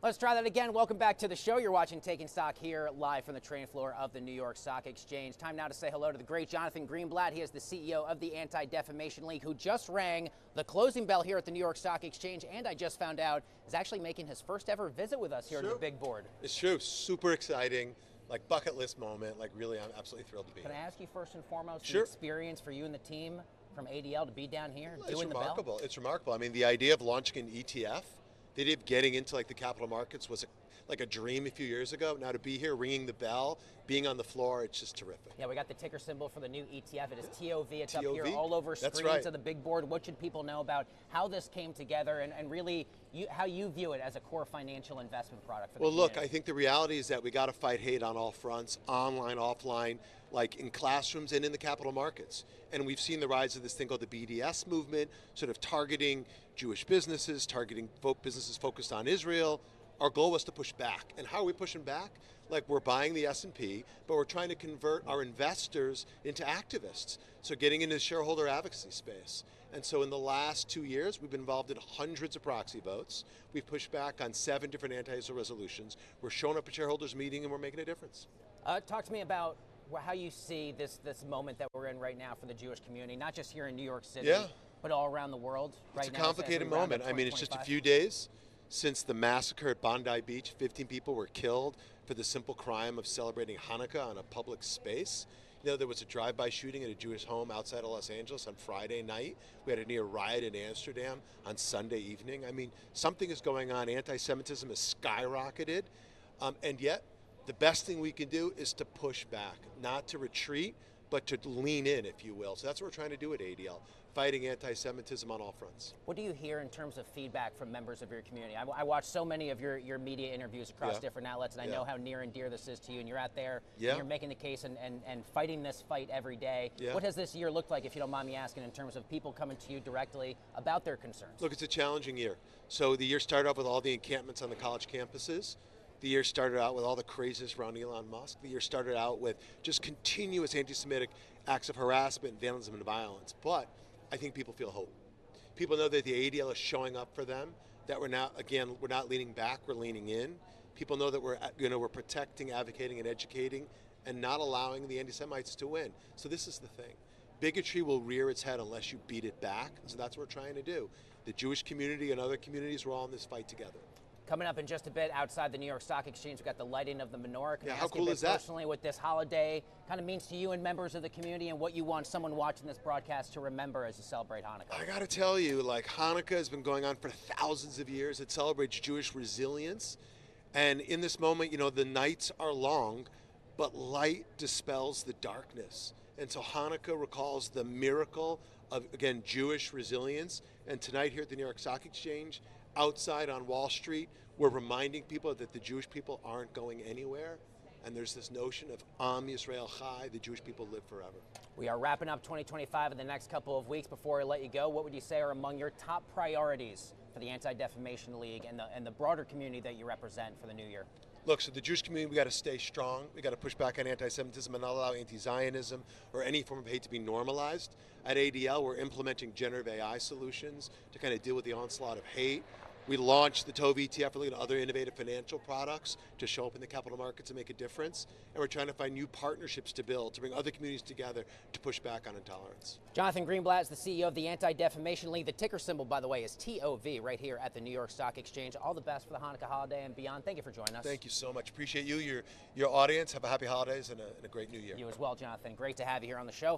Let's try that again. Welcome back to the show. You're watching Taking Stock here live from the trading floor of the New York Stock Exchange. Time now to say hello to the great Jonathan Greenblatt. He is the CEO of the Anti-Defamation League, who just rang the closing bell here at the New York Stock Exchange, and I just found out is actually making his first ever visit with us here to the big board. It's true. Super exciting. Like bucket list moment. Like really, I'm absolutely thrilled to be here. Can I ask you first and foremost the Sure. experience for you and the team from ADL to be down here doing the bell? It's remarkable. It's remarkable. I mean, the idea of launching an ETF, the idea of getting into like the capital markets was like a dream a few years ago. Now to be here, ringing the bell, being on the floor, it's just terrific. Yeah, we got the ticker symbol for the new ETF. It is TOV. It's TOV? up here all over That's screens right. of the big board. What should people know about how this came together and really how you view it as a core financial investment product for the community? Look, I think the reality is that we got to fight hate on all fronts, online, offline, like in classrooms and in the capital markets. And we've seen the rise of this thing called the BDS movement, sort of targeting Jewish businesses, targeting businesses focused on Israel. Our goal was to push back. And how are we pushing back? Like we're buying the S&P, but we're trying to convert our investors into activists. So getting into the shareholder advocacy space. And so in the last 2 years, we've been involved in hundreds of proxy votes. We've pushed back on 7 different anti-Israel resolutions. We're showing up at shareholders meeting and we're making a difference. Talk to me about how you see this moment that we're in right now for the Jewish community, not just here in New York City, but all around the world right now. It's a complicated moment. I mean, it's just a few days since the massacre at Bondi Beach. 15 people were killed for the simple crime of celebrating Hanukkah on a public space. You know, there was a drive-by shooting at a Jewish home outside of Los Angeles on Friday night. We had a near riot in Amsterdam on Sunday evening. I mean, something is going on. Anti-Semitism has skyrocketed. And yet, the best thing we can do is to push back, not to retreat, but to lean in, if you will. So that's what we're trying to do at ADL, fighting anti-Semitism on all fronts. What do you hear in terms of feedback from members of your community? I watch so many of your media interviews across different outlets, and I know how near and dear this is to you, and you're out there, and you're making the case and fighting this fight every day. What has this year looked like, if you don't mind me asking, in terms of people coming to you directly about their concerns? Look, it's a challenging year. So the year started off with all the encampments on the college campuses. The year started out with all the craziness around Elon Musk. The year started out with just continuous anti-Semitic acts of harassment, vandalism, and violence. But I think people feel hope. People know that the ADL is showing up for them, that we're not leaning back, we're leaning in. People know that we're protecting, advocating, and educating, and not allowing the anti-Semites to win. So this is the thing. Bigotry will rear its head unless you beat it back. So that's what we're trying to do. The Jewish community and other communities, we're all in this fight together. Coming up in just a bit outside the New York Stock Exchange, we've got the lighting of the menorah. Can I how ask cool you is that? Personally, what this holiday kind of means to you and members of the community, and what you want someone watching this broadcast to remember as you celebrate Hanukkah? I got to tell you, like Hanukkah has been going on for thousands of years. It celebrates Jewish resilience. And in this moment, you know, the nights are long, but light dispels the darkness. And so Hanukkah recalls the miracle of, again, Jewish resilience. And tonight here at the New York Stock Exchange, outside on Wall Street, we're reminding people that the Jewish people aren't going anywhere. And there's this notion of Am Yisrael Chai, the Jewish people live forever. We are wrapping up 2025 in the next couple of weeks. Before I let you go, what would you say are among your top priorities for the Anti-Defamation League and the broader community that you represent for the new year? Look, so the Jewish community, we got to stay strong. We got to push back on anti-Semitism and not allow anti-Zionism or any form of hate to be normalized. At ADL, we're implementing generative AI solutions to kind of deal with the onslaught of hate. We launched the TOV ETF, looking at other innovative financial products to show up in the capital markets and make a difference. And we're trying to find new partnerships to build, to bring other communities together to push back on intolerance. Jonathan Greenblatt is the CEO of the Anti-Defamation League. The ticker symbol, by the way, is TOV right here at the New York Stock Exchange. All the best for the Hanukkah holiday and beyond. Thank you for joining us. Thank you so much. Appreciate you, your audience. Have a happy holidays and a great new year. You as well, Jonathan. Great to have you here on the show.